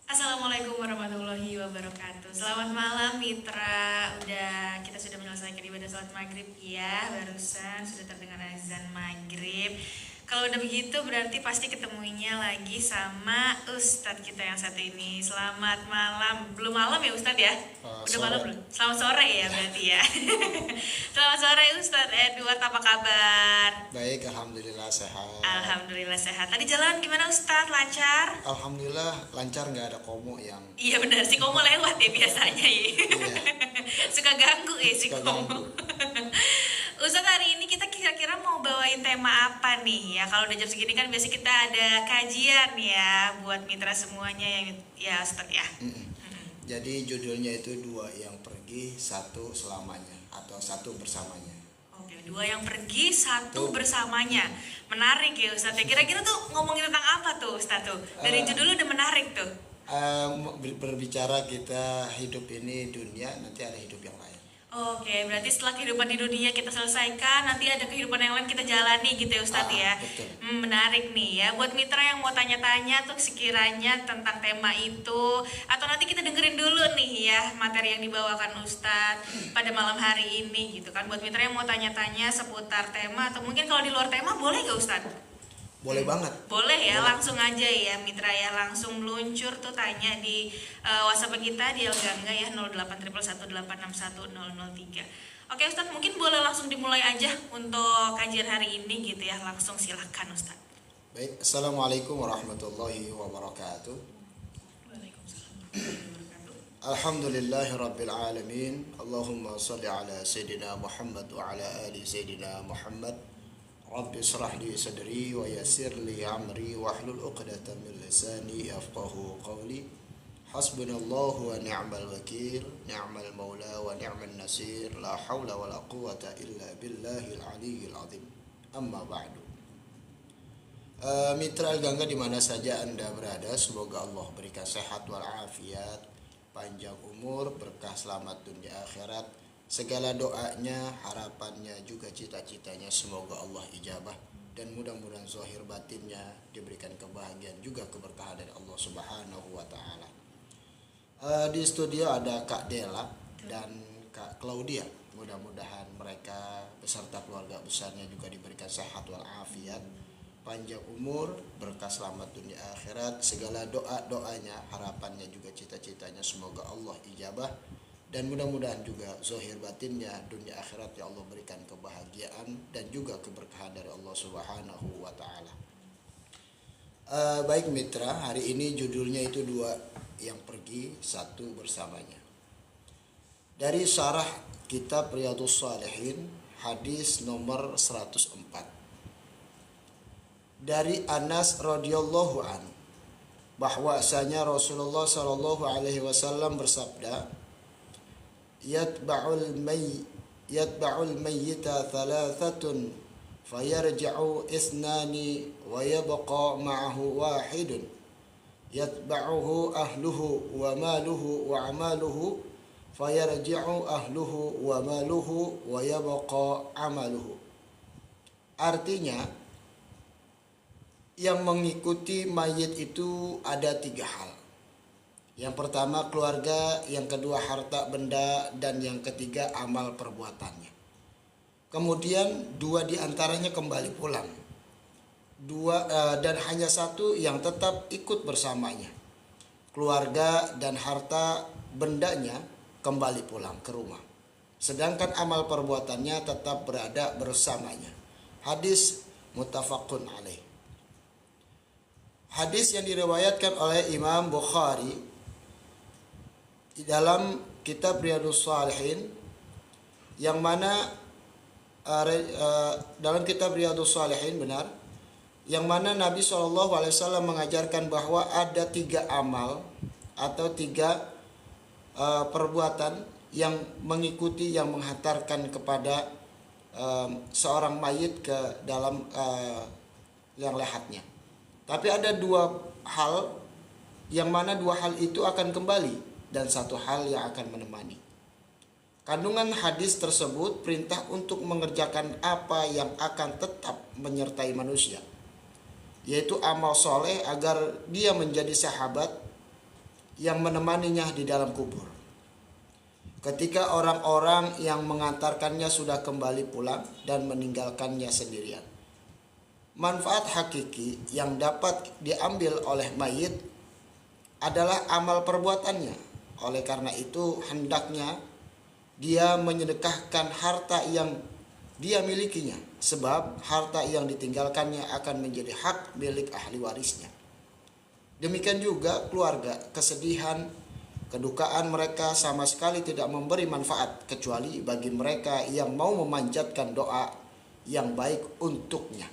Assalamualaikum warahmatullahi wabarakatuh. Selamat malam mitra. Kita sudah menyelesaikan ibadah salat maghrib ya. Barusan sudah terdengar azan maghrib. Kalau udah begitu berarti pasti ketemunya lagi sama Ustadz kita yang satu ini. Selamat malam. Belum malam ya Ustadz ya? Udah malam belum? Selamat sore ya berarti ya. Selamat sore Ustadz Edward, apa kabar? Baik, alhamdulillah sehat. Alhamdulillah sehat. Tadi jalan gimana Ustadz? Lancar? Alhamdulillah lancar, nggak ada komo yang. Iya benar, si Komo lewat ya biasanya ya. Iya. Suka ganggu ya si Suka Komo. ganggu. Ustaz, hari ini kita kira-kira mau bawain tema apa nih ya? Kalau udah jam segini kan biasa kita ada kajian ya buat mitra semuanya yang ya Ustaz ya. Jadi judulnya itu dua yang pergi, satu selamanya atau satu bersamanya. Oke, dua yang pergi, satu bersamanya. Menarik ya Ustaz ya. Kira-kira tuh ngomongin tentang apa tuh Ustaz tuh? Dari judulnya udah menarik tuh. Berbicara kita hidup ini dunia, nanti ada hidup yang lain. Oke, berarti setelah kehidupan di dunia kita selesaikan, nanti ada kehidupan yang lain kita jalani gitu ya Ustadz ya. Betul. Menarik nih ya, buat mitra yang mau tanya-tanya tuh sekiranya tentang tema itu, atau nanti kita dengerin dulu nih ya materi yang dibawakan Ustadz pada malam hari ini gitu kan. Buat mitra yang mau tanya-tanya seputar tema, atau mungkin kalau di luar tema boleh gak Ustadz? Boleh banget. Boleh ya, Boleh. langsung aja ya mitra ya, langsung meluncur tuh tanya di WhatsApp kita di Elgangga ya 081118610003. Oke Ustadz, mungkin boleh langsung dimulai aja untuk kajian hari ini gitu ya, langsung silakan Ustadz. Baik, assalamualaikum warahmatullahi wabarakatuh. Waalaikumsalam warahmatullahi wabarakatuh. Alhamdulillahi rabbil alamin. Allahumma salli ala Sayyidina Muhammad wa ala ali Sayyidina Muhammad. Rabbi israh li sadri wa yassir li amri wahlul 'uqdatam min lisani yafqahu qawli. Hasbunallahu wa ni'mal wakil, ni'mal maula wa ni'mal nasir, la haula wa la quwwata illa billahil aliyyil azim. Amma ba'du. Mitra Al-Gangga di mana saja Anda berada, semoga Allah berikan sehat wal afiat, panjang umur, berkah selamat dunia akhirat. Segala doanya, harapannya, juga cita-citanya semoga Allah ijabah, dan mudah-mudahan zahir batinnya diberikan kebahagiaan juga keberkahan dari Allah Subhanahu wa taala. Di studio ada Kak Dela dan Kak Claudia. Mudah-mudahan mereka beserta keluarga besarnya juga diberikan sehat wal afiat, panjang umur, berkah selamat dunia akhirat. Segala doa-doanya, harapannya juga cita-citanya semoga Allah ijabah, dan mudah-mudahan juga zahir batinnya dunia akhirat ya Allah berikan kebahagiaan dan juga keberkahan dari Allah Subhanahu wa taala. Baik mitra, hari ini judulnya itu dua yang pergi, satu bersamanya. Dari syarah kitab Riyadhus Shalihin, hadis nomor 104. Dari Anas radhiyallahu an, bahwasanya Rasulullah sallallahu alaihi wasallam bersabda, yatba'ul mayyita thalathatun fayarji'u isnani wa yabqa ma'ahu wahidun yatba'uhu ahluhu wa maluhu wa amaluhu fayarji'u ahluhu wa maluhu wa yabqa amaluhu. Artinya, yang mengikuti mayit itu ada tiga hal. Yang pertama keluarga, yang kedua harta benda, dan yang ketiga amal perbuatannya. Kemudian dua di antaranya kembali pulang. Dan hanya satu yang tetap ikut bersamanya. Keluarga dan harta bendanya kembali pulang ke rumah. Sedangkan amal perbuatannya tetap berada bersamanya. Hadis muttafaqun alaih. Hadis yang diriwayatkan oleh Imam Bukhari di dalam kitab Riyadhus Shalihin, yang mana dalam kitab Riyadhus Shalihin benar, yang mana Nabi SAW mengajarkan bahwa ada tiga amal atau tiga perbuatan yang mengikuti, yang menghantarkan kepada seorang mayit ke dalam yang lahatnya. Tapi ada dua hal, yang mana dua hal itu akan kembali, dan satu hal yang akan menemani. Kandungan hadis tersebut perintah untuk mengerjakan apa yang akan tetap menyertai manusia, yaitu amal soleh agar dia menjadi sahabat yang menemaninya di dalam kubur. Ketika orang-orang yang mengantarkannya sudah kembali pulang dan meninggalkannya sendirian. Manfaat hakiki yang dapat diambil oleh mayit adalah amal perbuatannya. Oleh karena itu hendaknya dia menyedekahkan harta yang dia milikinya, sebab harta yang ditinggalkannya akan menjadi hak milik ahli warisnya. Demikian juga keluarga, kesedihan, kedukaan mereka sama sekali tidak memberi manfaat kecuali bagi mereka yang mau memanjatkan doa yang baik untuknya.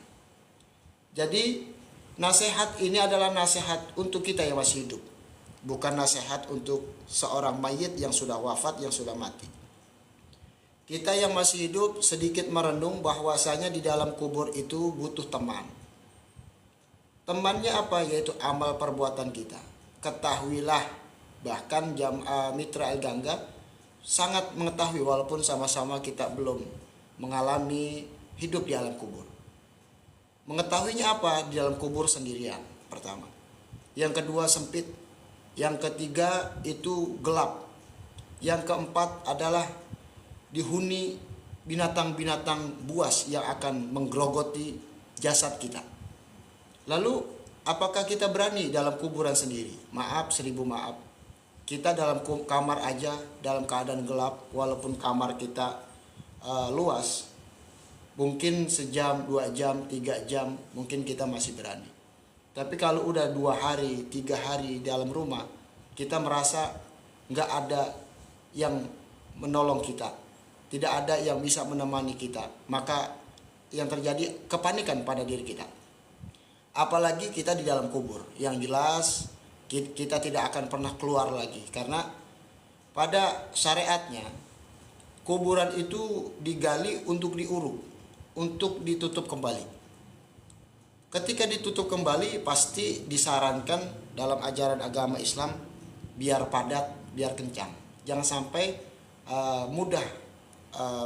Jadi nasihat ini adalah nasihat untuk kita yang masih hidup, bukan nasihat untuk seorang mayit yang sudah wafat, yang sudah mati. Kita yang masih hidup sedikit merenung bahwasanya di dalam kubur itu butuh teman. Temannya apa? Yaitu amal perbuatan kita. Ketahuilah, bahkan Mitra El Gangga sangat mengetahui walaupun sama-sama kita belum mengalami hidup di alam kubur. Mengetahuinya apa? Di dalam kubur sendirian, pertama. Yang kedua sempit. Yang ketiga itu gelap. Yang keempat adalah dihuni binatang-binatang buas yang akan menggerogoti jasad kita. Lalu apakah kita berani dalam kuburan sendiri? Maaf, 1000 maaf. Kita dalam kamar aja dalam keadaan gelap, walaupun kamar kita luas, mungkin sejam, 2 jam, 3 jam, mungkin kita masih berani. Tapi kalau udah 2 hari, 3 hari dalam rumah, kita merasa nggak ada yang menolong kita, tidak ada yang bisa menemani kita, maka yang terjadi kepanikan pada diri kita. Apalagi kita di dalam kubur, yang jelas kita tidak akan pernah keluar lagi, karena pada syariatnya kuburan itu digali untuk diuruk, untuk ditutup kembali. Ketika ditutup kembali pasti disarankan dalam ajaran agama Islam biar padat, biar kencang, jangan sampai mudah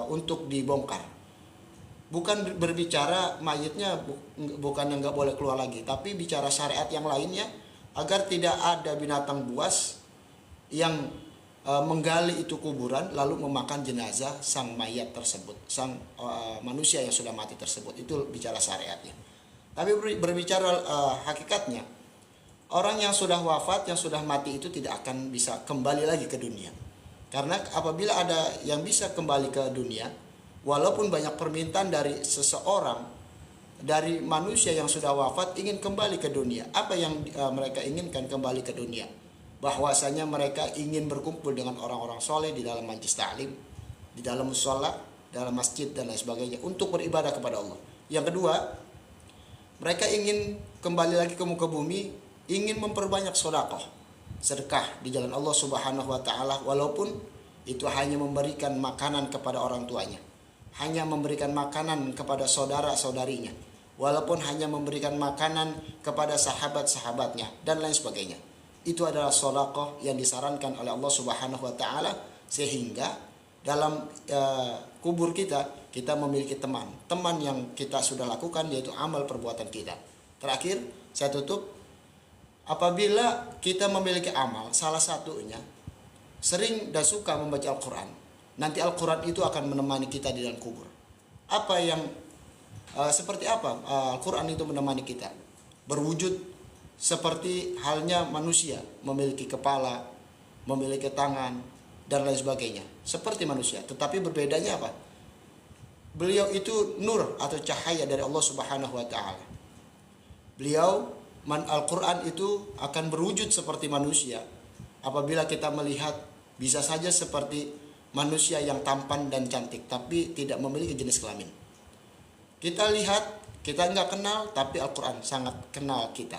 untuk dibongkar. Bukan berbicara mayitnya bukan yang nggak boleh keluar lagi, tapi bicara syariat yang lainnya agar tidak ada binatang buas yang menggali itu kuburan lalu memakan jenazah sang mayat tersebut, sang manusia yang sudah mati tersebut. Itu bicara syariatnya. Tapi berbicara hakikatnya, orang yang sudah wafat, yang sudah mati itu tidak akan bisa kembali lagi ke dunia. Karena apabila ada yang bisa kembali ke dunia, walaupun banyak permintaan dari seseorang, dari manusia yang sudah wafat ingin kembali ke dunia. Apa yang mereka inginkan kembali ke dunia? Bahwasanya mereka ingin berkumpul dengan orang-orang soleh di dalam majelis ta'lim, di dalam mushola, dalam masjid dan lain sebagainya, untuk beribadah kepada Allah. Yang kedua, mereka ingin kembali lagi ke muka bumi, ingin memperbanyak sedekah di jalan Allah Subhanahu wa taala, walaupun itu hanya memberikan makanan kepada orang tuanya, hanya memberikan makanan kepada saudara-saudarinya, walaupun hanya memberikan makanan kepada sahabat-sahabatnya dan lain sebagainya. Itu adalah sedekah yang disarankan oleh Allah Subhanahu wa taala, sehingga dalam kubur kita memiliki teman yang kita sudah lakukan, yaitu amal perbuatan kita. Terakhir saya tutup, apabila kita memiliki amal, salah satunya sering dan suka membaca Al-Quran, nanti Al-Quran itu akan menemani kita di dalam kubur. Seperti apa Al-Quran itu menemani kita? Berwujud seperti halnya manusia, memiliki kepala, memiliki tangan, dan lain sebagainya. Seperti manusia, tetapi berbedanya apa? Beliau itu nur atau cahaya dari Allah Subhanahu wa taala. Beliau Al-Quran itu akan berwujud seperti manusia. Apabila kita melihat, bisa saja seperti manusia yang tampan dan cantik, tapi tidak memiliki jenis kelamin. Kita lihat, kita nggak kenal, tapi Al-Quran sangat kenal kita.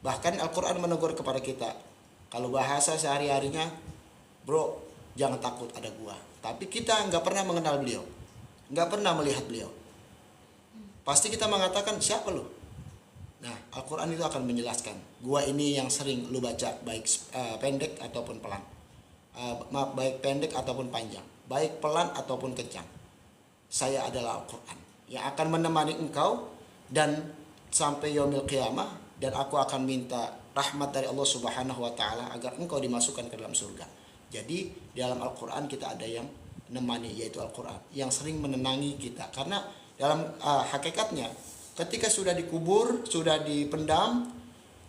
Bahkan Al-Quran menegur kepada kita, kalau bahasa sehari-harinya, bro, jangan takut ada gua. Tapi kita nggak pernah mengenal beliau, nggak pernah melihat beliau. Pasti kita mengatakan, siapa lu? Nah, Al-Quran itu akan menjelaskan, gua ini yang sering lu baca, baik pendek ataupun pelan, baik pendek ataupun panjang, baik pelan ataupun kencang. Saya adalah Al-Quran yang akan menemani engkau dan sampai yaumil qiyamah, dan aku akan minta rahmat dari Allah Subhanahu wa taala agar engkau dimasukkan ke dalam surga. Jadi di dalam Al-Qur'an kita ada yang nemani, yaitu Al-Qur'an yang sering menenangi kita. Karena dalam hakikatnya ketika sudah dikubur, sudah dipendam,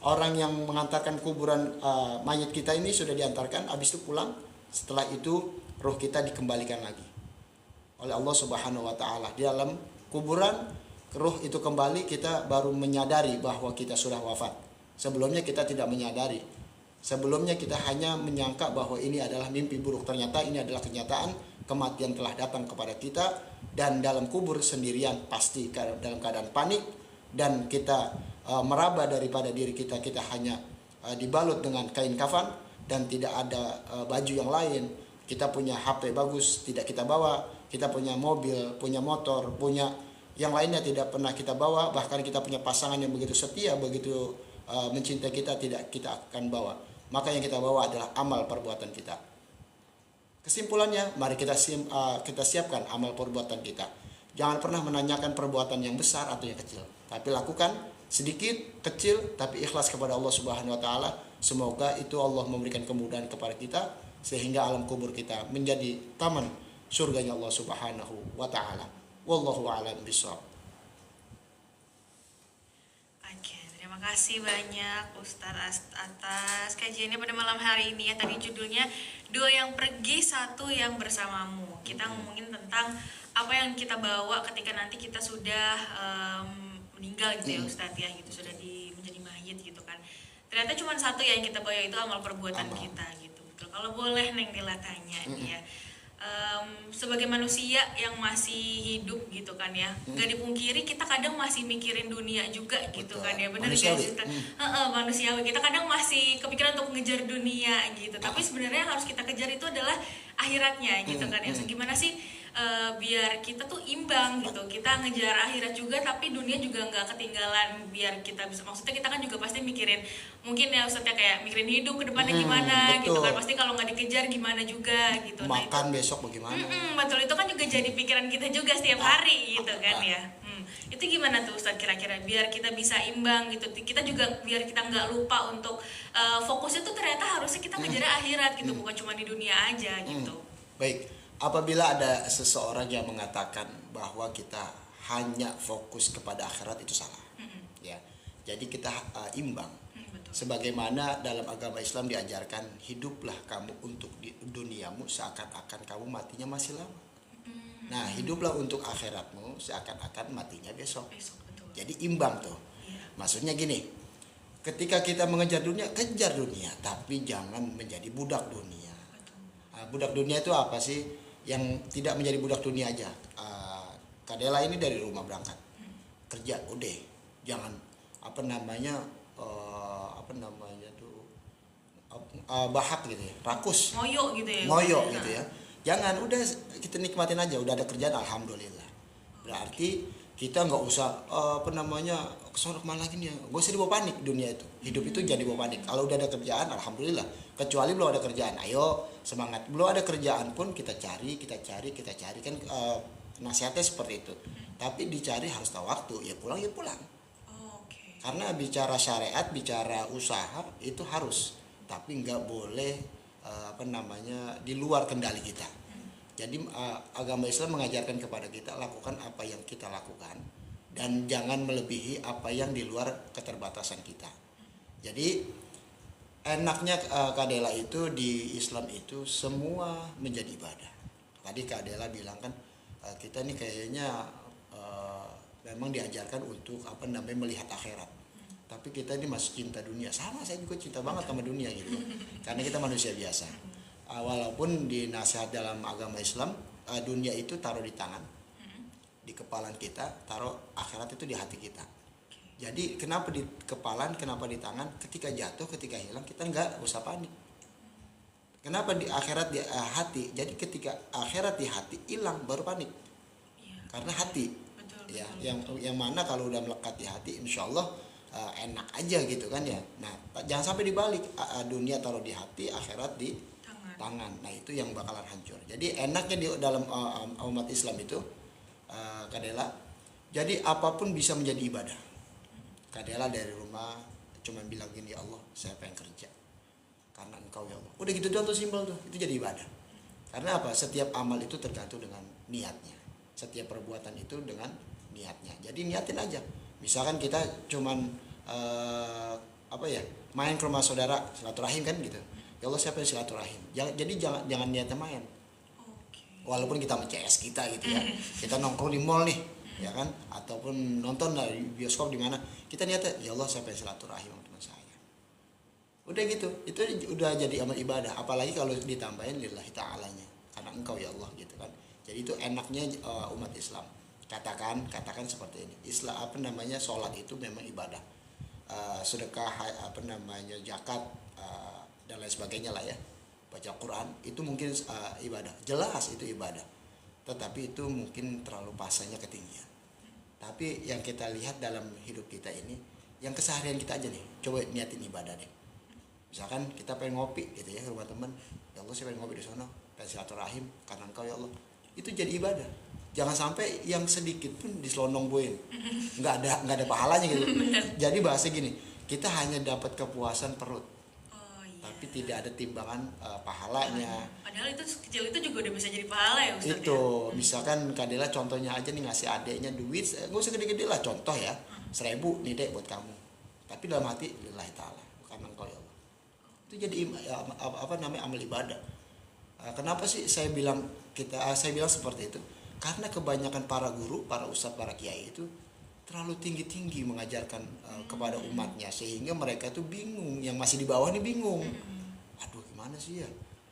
orang yang mengantarkan kuburan mayat kita ini sudah diantarkan, habis itu pulang. Setelah itu ruh kita dikembalikan lagi oleh Allah Subhanahu wa taala. Di dalam kuburan ruh itu kembali, kita baru menyadari bahwa kita sudah wafat. Sebelumnya kita tidak menyadari. Sebelumnya kita hanya menyangka bahwa ini adalah mimpi buruk. Ternyata ini adalah kenyataan, kematian telah datang kepada kita. Dan dalam kubur sendirian pasti dalam keadaan panik. Dan kita meraba daripada diri kita. Kita hanya dibalut dengan kain kafan. Dan tidak ada baju yang lain. Kita punya HP bagus, tidak kita bawa. Kita punya mobil, punya motor, punya yang lainnya tidak pernah kita bawa. Bahkan kita punya pasangan yang begitu setia, begitu mencintai kita, tidak kita akan bawa. Maka yang kita bawa adalah amal perbuatan kita. Kesimpulannya, mari kita siapkan amal perbuatan kita. Jangan pernah menanyakan perbuatan yang besar atau yang kecil, tapi lakukan sedikit, kecil, tapi ikhlas kepada Allah Subhanahu wa taala. Semoga itu Allah memberikan kemudahan kepada kita sehingga alam kubur kita menjadi taman surganya Allah Subhanahu wa taala. Wallahu a'lam bishawab. Oke, terima kasih banyak Ustadz atas kajiannya pada malam hari ini ya. Tadi judulnya 2 yang pergi, 1 yang bersamamu. Kita ngomongin tentang apa yang kita bawa ketika nanti kita sudah meninggal gitu ya Ustadz ya, gitu sudah menjadi mayit gitu kan. Ternyata cuma 1 yang kita bawa, itu amal perbuatan kita gitu. Betul. Kalau boleh Neng Dila tanya nih ya. Sebagai manusia yang masih hidup gitu kan ya, gak dipungkiri kita kadang masih mikirin dunia juga gitu. Betul. Kan ya, benar ya kita manusiawi, kita kadang masih kepikiran untuk ngejar dunia gitu, tapi sebenarnya yang harus kita kejar itu adalah akhiratnya gitu kan ya. So, gimana sih biar kita tuh imbang gitu, kita ngejar akhirat juga tapi dunia juga nggak ketinggalan, biar kita bisa, maksudnya kita kan juga pasti mikirin mungkin ya Ustadznya kayak mikirin hidup ke depannya gimana gitu kan, pasti kalau nggak dikejar gimana juga gitu. Makan besok bagaimana? Betul, itu kan juga jadi pikiran kita juga setiap hari gitu kan ya. Itu gimana tuh Ustadz kira-kira biar kita bisa imbang gitu, kita juga biar kita nggak lupa untuk fokusnya tuh ternyata harusnya kita ngejar akhirat gitu, bukan cuma di dunia aja gitu. Baik, apabila ada seseorang yang mengatakan bahwa kita hanya fokus kepada akhirat, itu salah. Ya, jadi kita imbang. Sebagaimana dalam agama Islam diajarkan, hiduplah kamu untuk duniamu seakan-akan kamu matinya masih lama. Nah, hiduplah untuk akhiratmu seakan-akan matinya besok. Jadi imbang tuh. Maksudnya gini, ketika kita mengejar dunia, kejar dunia, tapi jangan menjadi budak dunia. Budak dunia itu apa sih? Yang tidak menjadi budak dunia aja. Kadela ini dari rumah berangkat kerja, udah jangan bahat gitu ya, rakus, ngoyo gitu ya, jangan, udah kita nikmatin aja, udah ada kerjaan alhamdulillah. Berarti kita nggak usah kesana kemana lagi nih, gak usah dibawa panik. Dunia itu, hidup itu jadi bawa panik. Kalau udah ada kerjaan alhamdulillah, kecuali belum ada kerjaan, ayo semangat. Belum ada kerjaan pun kita cari kan, nasihatnya seperti itu. Tapi dicari harus tahu waktu, ya pulang. Karena bicara syariat, bicara usaha itu harus, tapi nggak boleh di luar kendali kita. Jadi agama Islam mengajarkan kepada kita lakukan apa yang kita lakukan dan jangan melebihi apa yang di luar keterbatasan kita. Jadi enaknya Kak Dela itu di Islam itu semua menjadi ibadah. Tadi Kak Dela bilang kan kita ini kayaknya memang diajarkan untuk melihat akhirat. Tapi kita ini masih cinta dunia. Sama, saya juga cinta banget sama dunia gitu. Karena kita manusia biasa. Walaupun di nasihat dalam agama Islam, dunia itu taruh di tangan, di kepalan kita, taruh akhirat itu di hati kita. Jadi kenapa di kepalan, kenapa di tangan? Ketika jatuh, ketika hilang, kita nggak usah panik. Kenapa di akhirat di hati? Jadi ketika akhirat di hati hilang, baru panik. Karena hati, ya, yang mana kalau udah melekat di hati, insya Allah enak aja gitu kan ya. Nah, jangan sampai dibalik, dunia taruh di hati, akhirat di tangan. Nah, itu yang bakalan hancur. Jadi enaknya di dalam umat Islam itu Kadela, jadi apapun bisa menjadi ibadah. Kadela dari rumah cuman bilang gini, ya Allah saya pengen kerja karena engkau ya Allah. Udah gitu doang tuh, simpel tuh, itu jadi ibadah. Karena apa? Setiap amal itu tergantung dengan niatnya. Setiap perbuatan itu dengan niatnya. Jadi niatin aja. Misalkan kita cuman main ke rumah saudara silaturahim kan gitu. Ya Allah siapa yang silaturahim. Jadi jangan niatnya main. Walaupun kita CS kita gitu ya. Kita nongkrong di mall nih, ya kan? Ataupun nonton di bioskop di mana. Kita niatnya ya Allah siapa yang silaturahim sama teman saya. Udah gitu, itu udah jadi amal ibadah. Apalagi kalau ditambahin lillahi ta'alanya, karena engkau ya Allah gitu kan. Jadi itu enaknya umat Islam. Katakan seperti ini. Sholat itu memang ibadah. Sedekah, zakat dan lain sebagainya lah ya. Baca Quran itu mungkin ibadah. Jelas itu ibadah. Tetapi itu mungkin terlalu pasanya ketinggian. Tapi yang kita lihat dalam hidup kita ini, yang keseharian kita aja nih. Coba niatin ibadah deh. Misalkan kita pengen ngopi gitu ya ke rumah teman, ya Allah saya pengen ngopi di sana, pengen silaturahim karena engkau ya Allah. Itu jadi ibadah. Jangan sampai yang sedikit pun diselonong boin, nggak ada pahalanya gitu. Jadi bahasa gini, kita hanya dapat kepuasan perut, tapi tidak ada timbangan pahalanya. Padahal itu kecil itu juga udah bisa jadi pahala ya Ustaz. Itu misalkan Kadela contohnya aja nih, ngasih adeknya duit, nggak usah gede-gede lah, contoh ya 1.000 nih dek buat kamu, tapi dalam hati lillahi ta'ala karena engkau ya Allah. Itu jadi amal ibadah. Kenapa sih saya bilang seperti itu? Karena kebanyakan para guru, para ustadz, para kiai itu terlalu tinggi mengajarkan kepada umatnya, sehingga mereka tuh bingung, yang masih di bawah nih bingung. Aduh gimana sih ya?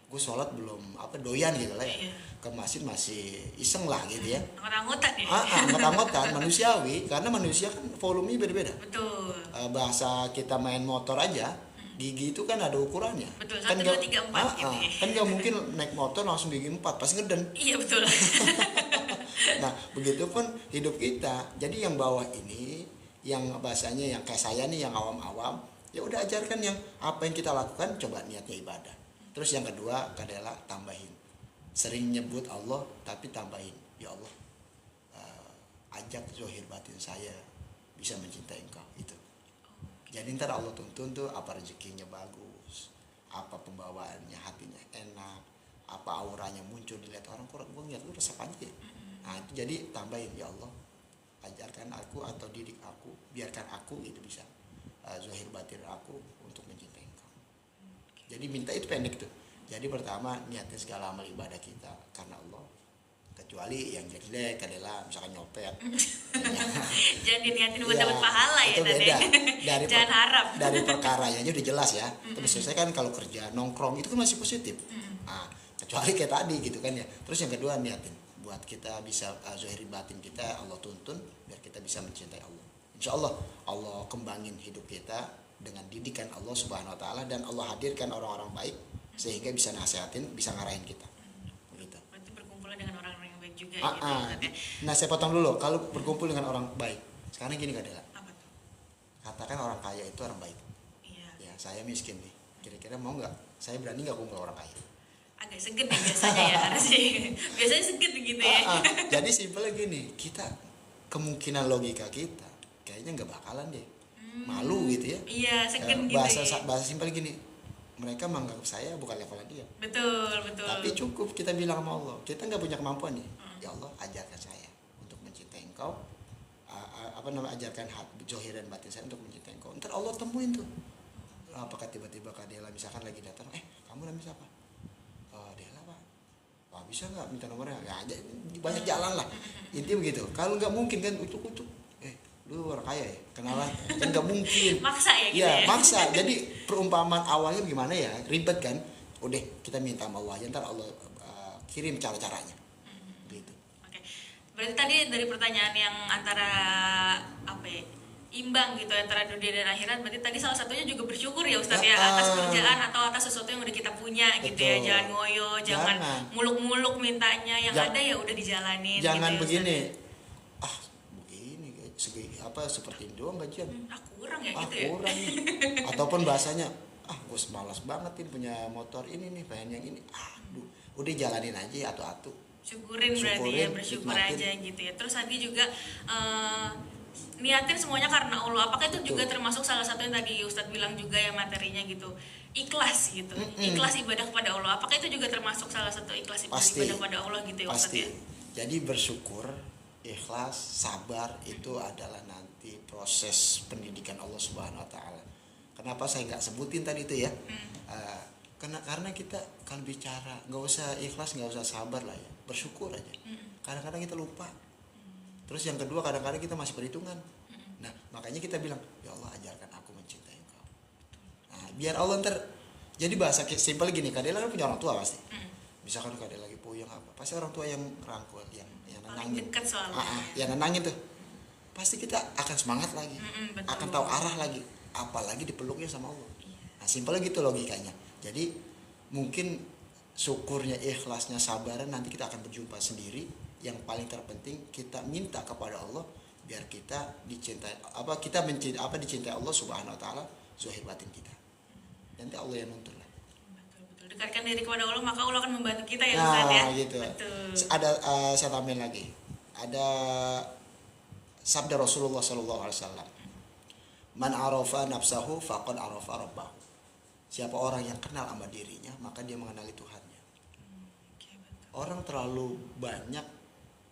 Gue sholat belum doyan gitu lah ya. Ke masjid masih iseng lah gitu ya. Anggot-anggotan ya. Anggot-anggotan manusiawi, karena manusia kan volumenya beda-beda. Betul. Bahasa kita main motor aja, gigi itu kan ada ukurannya. Betul, 1, kan 2, 3, 4 gitu ya. Kan gak mungkin naik motor langsung gigi 4, pasti ngeden. Iya betul. Nah begitu pun hidup kita. Jadi yang bawah ini, yang bahasanya yang kayak saya nih, yang awam-awam, ya udah ajarkan yang apa yang kita lakukan, coba niatnya ibadah. Terus yang kedua adalah tambahin, sering nyebut Allah tapi tambahin, ya Allah ajak zahir batin saya bisa mencintai engkau itu. Jadi ntar Allah tuntun tuh apa rezekinya bagus, apa pembawaannya, hatinya enak, apa auranya muncul dilihat orang, gue ngeliat lu resep aja. Nah itu jadi tambahin, ya Allah ajarkan aku atau didik aku, biarkan aku itu bisa zahir batin aku untuk mencintai engkau. Jadi minta itu pendek tuh. Jadi pertama niatin segala amal ibadah kita karena Allah, kecuali yang jelek adalah misalkan nyopet. Jangan diniatin buat dapat pahala ya. Itu beda. Jangan harap. Dari perkaranya udah jelas ya. Terus saya kan kalau kerja nongkrong itu kan masih positif. Nah, kecuali kayak tadi gitu kan ya. Terus yang kedua niatin buat kita bisa zahir batin kita Allah tuntun biar kita bisa mencintai Allah. Insya Allah Allah kembangin hidup kita dengan didikan Allah Subhanahu Wa Taala, dan Allah hadirkan orang-orang baik sehingga bisa nasihatin, bisa ngarahin kita. Begitu. Berarti berkumpul dengan orang-orang yang baik juga gitu. Nah saya potong dulu, kalau berkumpul dengan orang baik. Sekarang gini Kadela. Apa tuh? Katakan orang kaya itu orang baik. Iya. Ya saya miskin nih. Kira-kira mau nggak? Saya berani nggak kumpul orang kaya? Agak segan ya biasanya ya harusnya. Biasanya segan gitu ya. Jadi simpelnya gini, kita kemungkinan logika kita kayaknya nggak bakalan deh. Malu gitu ya. Iya, segan gitu. Bahasa simpel gini, mereka menganggap saya bukan levelnya dia. Betul. Tapi cukup kita bilang sama Allah, kita nggak punya kemampuan nih. Ya Allah, ajarkan saya untuk mencintai engkau. Ajarkan hati, zohir dan batin saya untuk mencintai engkau. Ntar Allah temuin tuh. Apakah tiba-tiba Kak Dela misalkan lagi datang, kamu namanya siapa? Dela Pak. Wah bisa nggak minta nomornya? Ya, banyak jalan lah. Intinya begitu. Kalau nggak mungkin kan utuk-utuk. Lu orang kaya ya, kenalan, kan nggak mungkin. Maksa ya gitu ya. Maksa. Jadi perumpamaan awalnya gimana ya, ribet kan. Udah kita minta sama Allah aja, ntar Allah kirim cara-caranya. Gitu. Oke. Berarti tadi dari pertanyaan yang antara imbang gitu antara dunia dan akhirat, berarti tadi salah satunya juga bersyukur ya Ustadz ya, atas kerjaan atau atas sesuatu yang udah kita punya. Betul. Gitu ya. Jangan ngoyo, jangan muluk-muluk mintanya, yang ada ya udah dijalanin. Jangan gitu, begini. Seperti ini doang gajian. Kurang ya gitu ya. Kurang nih. Ataupun bahasanya, gue malas banget nih punya motor ini nih, pengen yang ini. Udah jalanin aja atu-atu. Syukurin berarti ya, bersyukur nikmatin aja gitu ya. Terus tadi juga niatin semuanya karena Allah. Apakah itu juga Betul. termasuk salah satu yang tadi Ustadz bilang juga ya materinya gitu, ikhlas gitu, ikhlas ibadah kepada Allah. Apakah itu juga termasuk salah satu ikhlas Pasti. ibadah kepada Allah gitu ya Ustadz Pasti. ya? Jadi bersyukur, ikhlas, sabar itu adalah nanti proses pendidikan Allah Subhanahu Wa Taala. Kenapa saya nggak sebutin tadi itu ya? Karena kita kalau bicara nggak usah ikhlas, nggak usah sabar lah ya, bersyukur aja. Kadang-kadang kita lupa. Terus yang kedua kadang-kadang kita masih perhitungan. Nah makanya kita bilang, ya Allah ajarkan aku mencintai Engkau. Nah biar Allah ntar, jadi bahasa simpel gini, Kak Dela kan punya orang tua pasti. Misalkan Kak Dela lagi puyeng apa, pasti orang tua yang rangkul, yang Paling nenangin. dekat soalnya. Yang nenangin tuh. Pasti kita akan semangat lagi, Betul. akan tahu arah lagi, apalagi dipeluknya sama Allah. Nah simpelnya gitu logikanya. Jadi mungkin syukurnya, ikhlasnya, sabaran nanti kita akan berjumpa sendiri. Yang paling terpenting kita minta kepada Allah biar kita dicintai, dicintai Allah Subhanahu Wa Taala zahir batin kita. Nanti Allah yang nuntun lah. Betul. Dekatkan diri kepada Allah maka Allah akan membantu kita ya Nah Ustadz ya. gitu. Betul. Ada saya tambahin lagi. Ada sabda Rasulullah Sallallahu Alaihi Wasallam. Man arafa nafsahu faqad arafa rabbahu. Siapa orang yang kenal sama dirinya maka dia mengenali Tuhannya. Oke, betul. Orang terlalu banyak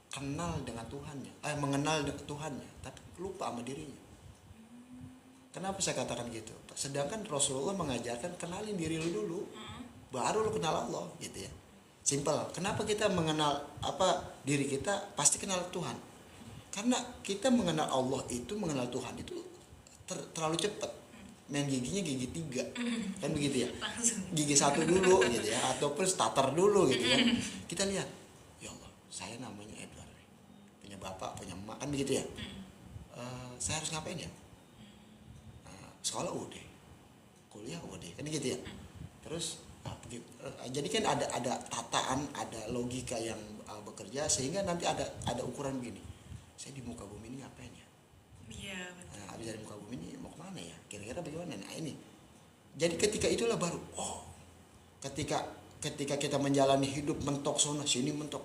kenal dengan Tuhannya, mengenal Tuhannya, tapi lupa sama dirinya. Kenapa saya katakan gitu? Sedangkan Rasulullah mengajarkan kenalin diri lu dulu, baru lu kenal Allah, gitu ya. Simpel. Kenapa kita mengenal diri kita? Pasti kenal Tuhan. Karena kita mengenal Allah itu, mengenal Tuhan itu terlalu cepat. Main giginya gigi 3, kan begitu ya? Langsung. Gigi 1 dulu, gitu ya, ataupun starter dulu, gitu ya. Kita lihat, ya Allah, saya namanya Edward, punya bapak, punya emak, kan begitu ya. Saya harus ngapain ya? Sekolah udah, kuliah udah, kan gitu ya. Terus jadi kan ada tataan, ada logika yang bekerja sehingga nanti ada ukuran begini. Saya di muka bumi ini ngapain ya? Iya, betul. Nah, habis dari muka bumi ini mau kemana ya? Kira-kira bagaimana? Nah ini. Jadi ketika itulah baru, ketika kita menjalani hidup mentok sana sini mentok,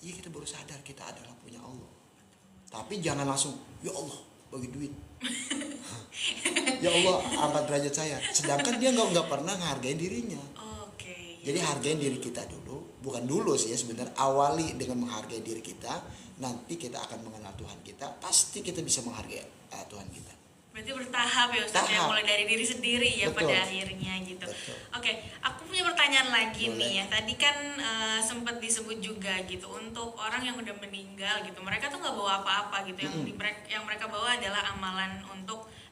iya kita baru sadar kita adalah punya Allah. Tapi jangan langsung, ya Allah bagi duit. Ya Allah angkat derajat saya. Sedangkan dia nggak pernah menghargai dirinya. Oke. Jadi hargain diri kita dulu, bukan dulu sih ya sebenarnya, awali dengan menghargai diri kita, nanti kita akan mengenal Tuhan kita, pasti kita bisa menghargai Tuhan kita. Berarti bertahap ya Ustadz ya, mulai dari diri sendiri ya. Betul. Pada akhirnya gitu. Betul. Oke, aku punya pertanyaan lagi. Boleh. Nih ya. Tadi kan sempat disebut juga gitu untuk orang yang udah meninggal gitu. Mereka tuh nggak bawa apa-apa gitu. Yang mereka bawa adalah amalan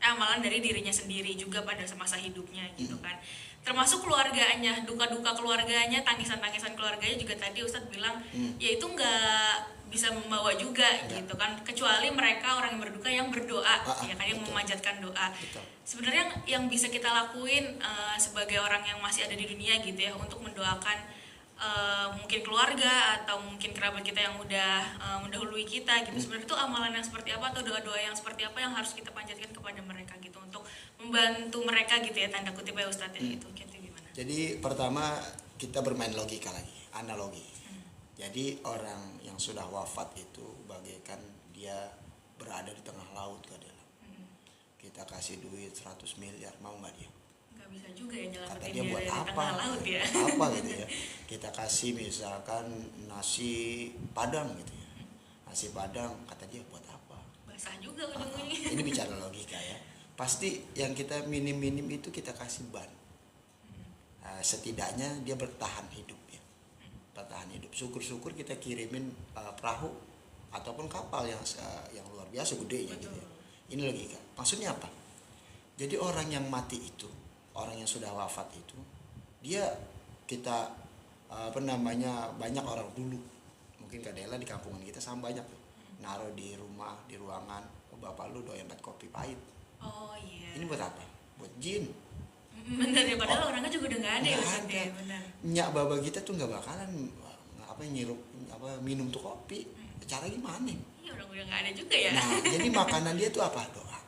amalan dari dirinya sendiri juga pada masa hidupnya gitu kan. Termasuk keluarganya, duka-duka keluarganya, tangisan-tangisan keluarganya juga tadi Ustadz bilang ya itu nggak bisa membawa juga gitu kan, kecuali mereka orang yang berduka yang berdoa ya kan, yang betul. memanjatkan doa. Betul. Sebenarnya yang bisa kita lakuin sebagai orang yang masih ada di dunia gitu ya, untuk mendoakan mungkin keluarga atau mungkin kerabat kita yang udah mendahului kita gitu, sebenarnya itu amalan yang seperti apa atau doa-doa yang seperti apa yang harus kita panjatkan kepada mereka gitu untuk membantu mereka gitu ya, tanda kutip ya Ustadz ya, gitu gimana? Jadi pertama kita bermain logika lagi, analogi. Jadi orang yang sudah wafat itu bagaikan dia berada di tengah laut, Kadela. Kita kasih duit 100 miliar, mau nggak dia? Nggak bisa juga ya Kata nyelamatin dia dia buat dari apa? tengah laut ya. Apa gitu ya? Kita kasih misalkan nasi padang gitu ya. Nasi padang, kata dia buat apa? Basah juga ujung-ujungnya. Ini bicara logika ya. Pasti yang kita minim-minim itu kita kasih ban. Setidaknya dia bertahan hidup ya. Bertahan hidup. Syukur-syukur kita kirimin perahu ataupun kapal yang luar biasa gedenya gitu ya. Ini logika. Maksudnya apa? Jadi orang yang mati itu, orang yang sudah wafat itu, dia kita banyak orang dulu. Mungkin Kadela di kampungan kita sama banyak tuh. Naruh di rumah, di ruangan, bapak lu doyan banget kopi pahit. Oh iya. Ini buat apa? Buat jin. Bener ya, padahal orangnya juga udah nggak ada ya Ustadz ya, bener. Nyak baba kita tuh nggak bakalan minum tuh kopi. Cara gimana? Iya, orang udah nggak ada juga ya. Nah, jadi makanan dia tuh apa? Doa.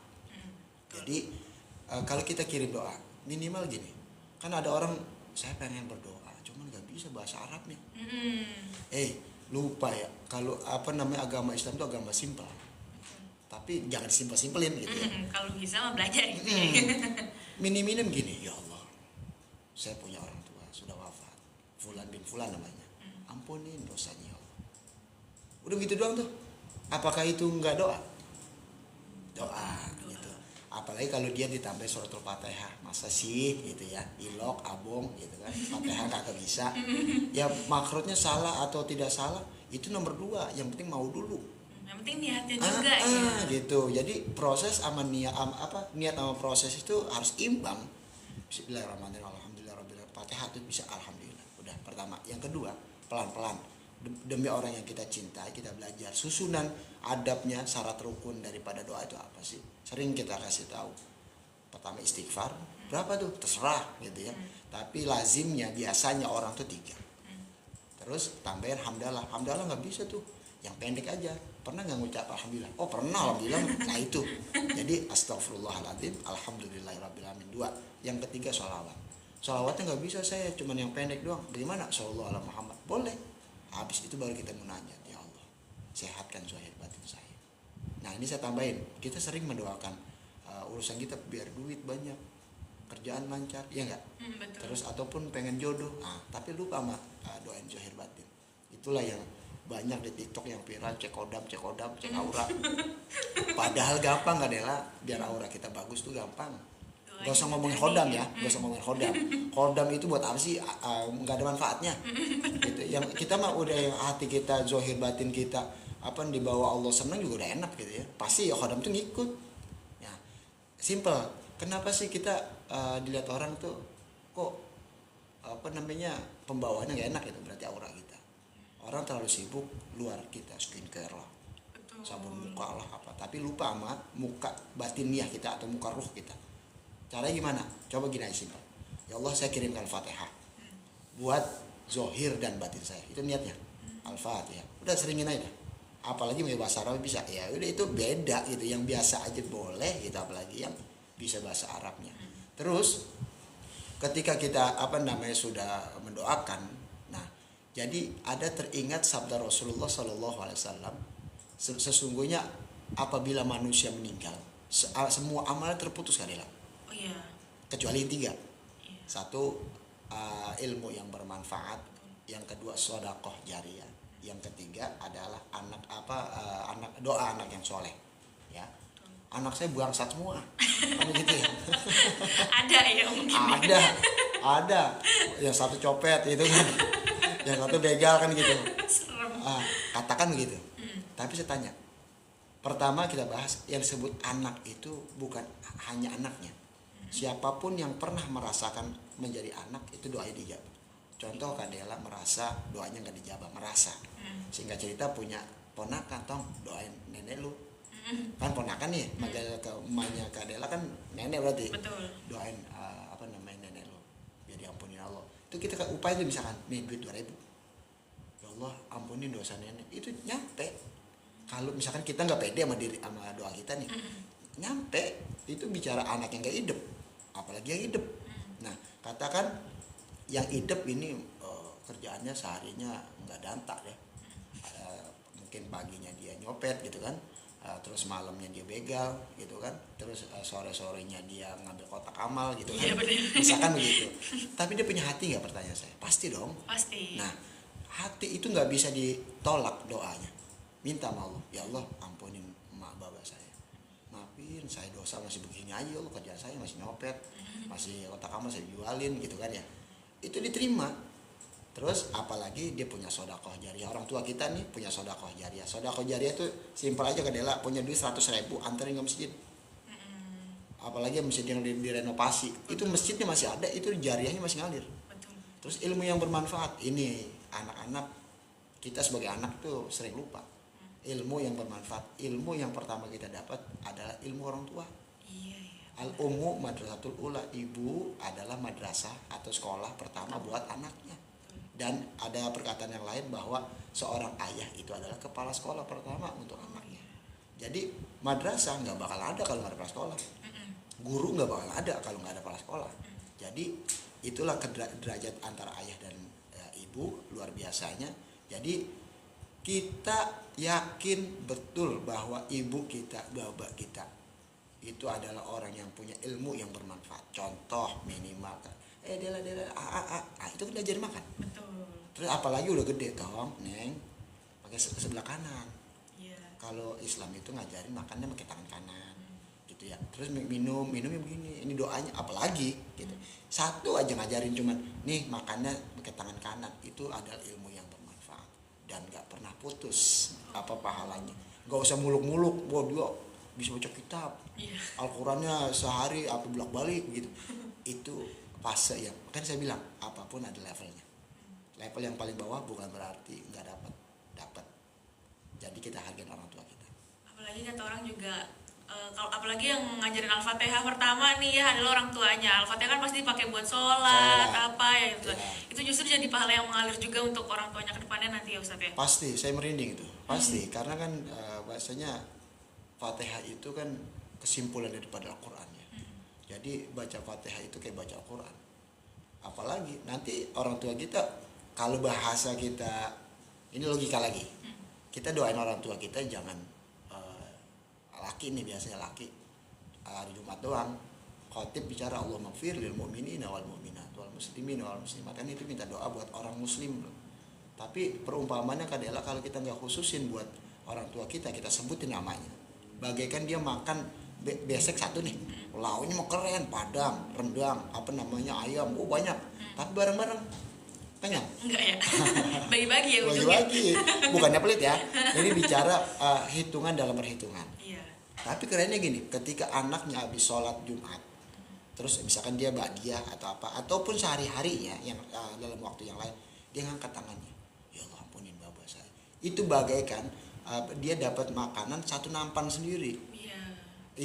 Jadi kalau kita kirim doa, minimal gini. Kan ada orang, saya pengen berdoa, cuman nggak bisa bahasa Arabnya. Lupa ya. Kalau agama Islam itu agama simpel. tapi jangan simpel-simpelin gitu ya. Kalau bisa mah belajar gitu ya. Minim-minim gini, ya Allah, saya punya orang tua sudah wafat, Fulan bin Fulan namanya, ampunin dosanya ya Allah. Udah gitu doang tuh. Apakah itu enggak doa? Doa gitu. Apalagi kalau dia ditambah suratul Fatihah, masa sih gitu ya, ilok, abong gitu kan, Fatihah kagak bisa. Ya makrotnya salah atau tidak salah itu nomor 2, yang penting mau dulu. Yang penting niatnya juga ya. Gitu. Jadi proses sama niat niat sama proses itu harus imbang. Bismillahirrahmanirrahim. Alhamdulillahirabbil alamin. Fatihah itu bisa alhamdulillah. Udah pertama. Yang kedua, pelan-pelan. Demi orang yang kita cintai, kita belajar susunan adabnya, syarat rukun daripada doa itu apa sih? Sering kita kasih tahu. Pertama istighfar, berapa tuh? Terserah gitu ya. Tapi lazimnya biasanya orang tuh 3. Terus tambahin hamdalah. Hamdalah nggak bisa tuh. Yang pendek aja. Pernah nggak ngucap alhamdulillah? Oh pernah alhamdulillah. Nah itu. Jadi astagfirullahaladzim, alhamdulillahirabbil alamin. 2. Yang ketiga sholawat. Sholawatnya nggak bisa saya, cuman yang pendek doang. Bagaimana? Sallallahu ala Muhammad. Boleh. Habis itu baru kita munajat, ya Allah, sehatkan zahir batin saya. Nah ini saya tambahin. Kita sering mendoakan urusan kita biar duit banyak, kerjaan lancar, ya enggak? Betul. Terus ataupun pengen jodoh, tapi lupa sama doain zahir batin. Itulah yang banyak di TikTok yang viral, cek kodam, cek aura. Padahal gampang gak Dela, biar aura kita bagus tuh gampang. Gak usah ngomongin kodam ya, gak usah ngomongin kodam. Kodam itu buat apa sih? Gak ada manfaatnya. Gitu. Yang kita mah udah yang hati kita, zahir batin kita, di bawah Allah senang juga udah enak gitu ya. Pasti ya kodam tuh ngikut. Ya, simple. Kenapa sih kita dilihat orang tuh kok pembawaannya gak enak gitu, berarti aura kita. Orang terlalu sibuk luar kita, skincare lah, sabun muka lah apa, tapi lupa sama muka batiniah kita atau muka ruh kita. Caranya gimana? Coba gini aja simpel. Ya Allah, saya kirimkan Fatihah buat zohir dan batin saya. Itu niatnya. Al-Fatihah. Udah seringin aja. Apalagi bahasa Arab bisa. Ya udah itu beda gitu. Yang biasa aja boleh gitu, apalagi yang bisa bahasa Arabnya. Terus ketika kita sudah mendoakan, nah jadi ada teringat sabda Rasulullah SAW. Sesungguhnya apabila manusia meninggal, semua amal terputus kan Dela? Iya. Kecuali 3. Iya. 1 ilmu yang bermanfaat, yang kedua sedekah jariyah, yang ketiga adalah anak anak yang soleh. Ya. Anak saya bangsat semua. Kan gitu ya. Ada ya mungkin. Ada. Yang satu copet gitu kan. Yang satu begal kan gitu. Serem. Katakan begitu. Tapi saya tanya. Pertama kita bahas yang disebut anak itu bukan hanya anaknya. Siapapun yang pernah merasakan menjadi anak itu doanya dijawab. Contoh Kak Dela merasa doanya nggak dijawab, merasa. Sehingga cerita punya ponakan, tong doain nenek lu. Kan ponakan nih, manggil ke emaknya Kak Dela kan nenek berarti. Betul. Doain nenek lu biar diampunin Allah. Itu kita upaya itu misalkan nih duit 2.000. Ya Allah ampunin dosa nenek. Itu nyampe. Kalau misalkan kita nggak pede sama doa kita nih, nyampe. Itu bicara anak yang nggak hidup, apalagi yang hidup. Nah katakan yang hidup ini kerjaannya seharinya nggak dantak ya. Mungkin paginya dia nyopet gitu kan, terus malamnya dia begal gitu kan, terus sore-sorenya dia ngambil kotak amal gitu kan. Misalkan begitu. Tapi dia punya hati nggak, pertanyaan saya? Pasti dong. Pasti. Nah hati itu nggak bisa ditolak doanya. Minta sama Allah, ya Allah ampunin emak bapak saya, maafin saya dosa masih begini aja, Allah kerjaan saya masih nyopet, masih kotak amal saya jualin gitu kan ya. Itu diterima. Terus apalagi dia punya sedekah jariyah. Orang tua kita nih punya sedekah jariyah. Sedekah jariyah itu simpel aja Kak Dela, punya duit 100.000 anterin ke masjid. Apalagi masjid yang direnovasi. Itu masjidnya masih ada, itu jariyahnya masih ngalir. Betul. Terus ilmu yang bermanfaat. Ini anak-anak kita sebagai anak tuh sering lupa. Ilmu yang bermanfaat. Ilmu yang pertama kita dapat adalah ilmu orang tua. Iya. Al-ummu madrasatul ula. Ibu adalah madrasah atau sekolah pertama buat anaknya. Dan ada perkataan yang lain bahwa seorang ayah itu adalah kepala sekolah pertama untuk anaknya. Jadi madrasah nggak bakal ada kalau nggak ada kepala sekolah. Guru nggak bakal ada kalau nggak ada kepala sekolah. Jadi itulah derajat antara ayah dan ibu luar biasanya. Jadi kita yakin betul bahwa ibu kita, bapak kita itu adalah orang yang punya ilmu yang bermanfaat. Contoh minimal kan, Dela itu kan diajarin makan. Betul. Terus apalagi udah gede toh, Neng, pakai sebelah kanan. Iya. Kalau Islam itu ngajarin makannya pakai tangan kanan, gitu ya. Terus minumnya begini, ini doanya apalagi gitu. Satu aja ngajarin cuman, nih makannya pakai tangan kanan, itu adalah ilmu yang bermanfaat dan nggak pernah putus apa pahalanya. Nggak usah muluk-muluk, wah dia bisa baca kitab, Iya. Al-Qurannya sehari apa bolak-balik gitu. Itu fase ya. Kan saya bilang apapun ada levelnya. Level yang paling bawah bukan berarti nggak dapat. Jadi kita hargai orang tua kita. Apalagi kata orang juga kalau apalagi yang ngajarin Al-Fatihah pertama nih ya adalah orang tuanya. Al-Fatihah kan pasti dipakai buat sholat apa ya gitu. Ya. Itu justru jadi pahala yang mengalir juga untuk orang tuanya ke depannya nanti ya Ustaz ya. Pasti, saya merinding itu. Pasti, karena kan bahasanya Fatihah itu kan kesimpulan daripada Al-Quran ya. Jadi baca Fatihah itu kayak baca Al-Quran. Apalagi nanti orang tua kita, kalau bahasa kita, ini logika lagi. Kita doain orang tua kita jangan laki nih, biasanya laki hari Jumat doang khotib bicara Allah maghfir lil mu'minina wal mu'minat wal muslimin wal muslimat, kan itu minta doa buat orang muslim. Tapi perumpamannya adalah kalau kita nggak khususin buat orang tua kita sebutin namanya, bagaikan dia makan besek satu nih, lauknya mau keren, padang, rendang, apa namanya, ayam, banyak, tapi bareng-bareng kenyang. Enggak ya. Bagi-bagi ya ujungnya. Bagi-bagi, bukannya pelit ya. Ini bicara hitungan dalam perhitungan. Iya. Tapi kerennya gini, ketika anaknya habis sholat Jumat, terus misalkan dia ba'diyah atau apa, ataupun sehari-hari ya, yang dalam waktu yang lain, dia ngangkat tangannya, ya Allah ampunin bapak saya. Itu bagaikan dia dapat makanan satu nampan sendiri. Iya.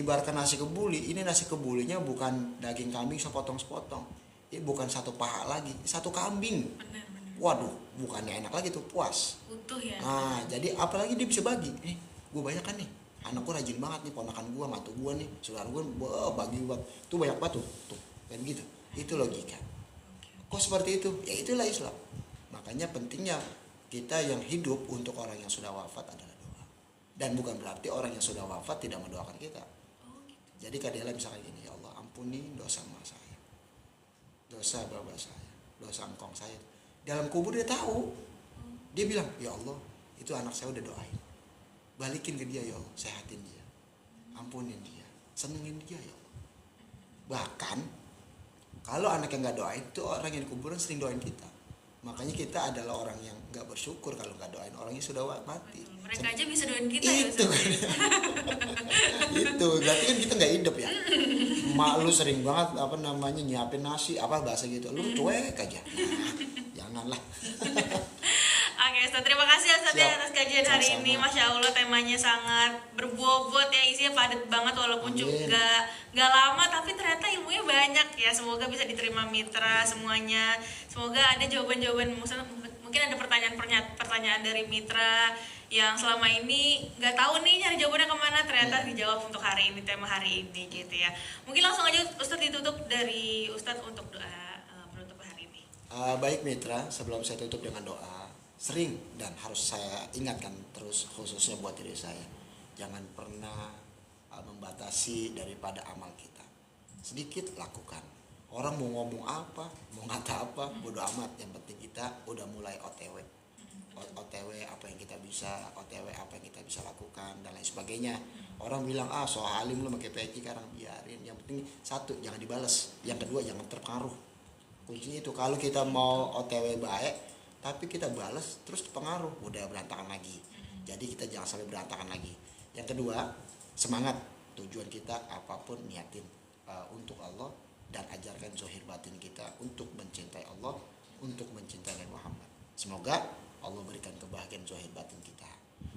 Ibaratkan nasi kebuli, ini nasi kebulinya bukan daging kambing sepotong-sepotong, ini bukan satu paha lagi, satu kambing. Benar. Waduh, bukannya enak lagi tuh, puas. Utuh ya. Nah, jadi apalagi dia bisa bagi. Gue banyak kan nih, anakku rajin banget nih, ponakan gue, mantu gue nih, saudara gue, bagi buat tuh banyak banget tuh, kayak gitu. Itu logika. Kok seperti itu? Ya itulah Islam. Makanya pentingnya kita yang hidup untuk orang yang sudah wafat adalah doa. Dan bukan berarti orang yang sudah wafat tidak mendoakan kita. Jadi kadang misalkan gini, ya Allah ampuni dosa emak saya, dosa bapak saya, dosa engkong saya. Dalam kubur dia tahu. Dia bilang, ya Allah itu anak saya udah doain, balikin ke dia ya Allah, sehatin dia, ampunin dia, senengin dia ya Allah. Bahkan kalau anak yang nggak doain, itu orang yang di kuburan sering doain kita. Makanya kita adalah orang yang nggak bersyukur kalau nggak doain orangnya sudah mati. Mereka aja bisa doain kita itu ya. Itu berarti kan kita nggak hidup ya. Mak lu sering banget apa namanya nyiapin nasi apa bahasa gitu, lu cuek aja. Janganlah. Oke Ustaz, terima kasih Ustaz ya atas kajian hari Sama-sama. ini. Masya Allah temanya sangat berbobot ya, isinya padat banget walaupun Amin. juga gak lama tapi ternyata ilmunya banyak ya. Semoga bisa diterima mitra semuanya. Semoga ada jawaban-jawaban, mungkin ada pertanyaan dari mitra yang selama ini nggak tahu nih nyari jawabannya kemana, ternyata dijawab untuk hari ini, tema hari ini gitu ya. Mungkin langsung aja Ustadz ditutup dari Ustadz untuk doa penutup hari ini. Baik mitra, sebelum saya tutup dengan doa, sering dan harus saya ingatkan terus khususnya buat diri saya, jangan pernah membatasi daripada amal kita. Sedikit lakukan. Orang mau ngomong apa, mau ngata apa, bodo amat. Yang penting kita udah mulai OTW. OTW apa yang kita bisa, OTW apa yang kita bisa lakukan dan lain sebagainya. Orang bilang soal alim lu pakai peci, sekarang biarin. Yang penting satu, jangan dibales. Yang kedua, jangan terpengaruh. Kuncinya itu, kalau kita mau OTW baik tapi kita balas terus terpengaruh, udah berantakan lagi. Jadi kita jangan sampai berantakan lagi. Yang kedua, semangat. Tujuan kita apapun niatin untuk Allah, dan ajarkan zahir batin kita untuk mencintai Allah, untuk mencintai Nabi Muhammad. Semoga Allah berikan kebahagiaan zahir batin kita.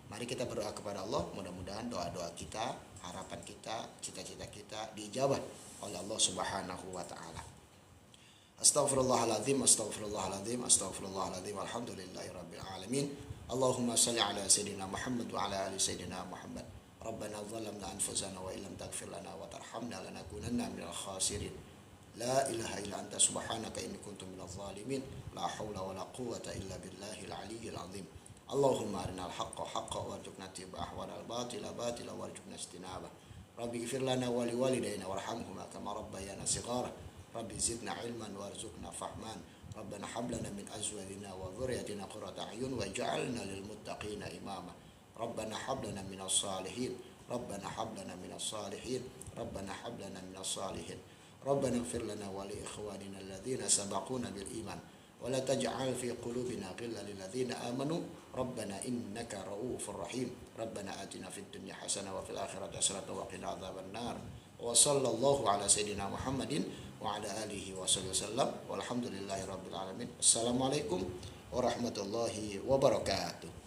Mari kita berdoa kepada Allah, mudah-mudahan doa-doa kita, harapan kita, cita-cita kita diijabah oleh Allah Subhanahu wa taala. Astaghfirullahaladzim, astaghfirullahaladzim, astaghfirullahaladzim, alhamdulillahirabbil alamin. Allahumma shalli ala sayyidina Muhammad wa ala ali sayyidina Muhammad. Rabbana zalamna anfusana wa illam taghfir lana wa tarhamna lanakunanna minal khasirin. La ilaha illa anta subhanaka inni kuntu minadh dhalimin. La haula wa la quwwata illa billahil aliyyil azim. Allahumma arinal haqqa haqqa warzuqna ittiba'ah wal batila batila warzuqna ijtinabah. Rabbi ighfir lana wa liwalidayna warhamhuma kama rabbayana shighara. Rabbi zidna ilman warzuqna fahman. Rabbana hab lana min azwajina wa dhurriyyatina qurrata a'yun waj'alna lil muttaqina imama. Rabbana hab lana minas salihin. Rabbana hab lana minas salihin. Rabbana hab lana minas salihin. Rabbana ighfir lana wa li ikhwanina alladhina sabaquna bil iman wa la taj'al fi qulubina ghillan lil ladzina amanu rabbana innaka ra'ufur rahim. Rabbana atina fid dunya hasanah wa fil akhirati hasanah wa qina adzaban nar. Wa sallallahu ala sayyidina Muhammadin wa ala alihi wa sallam walhamdulillahi rabbil alamin. Assalamualaikum warahmatullahi wabarakatuh.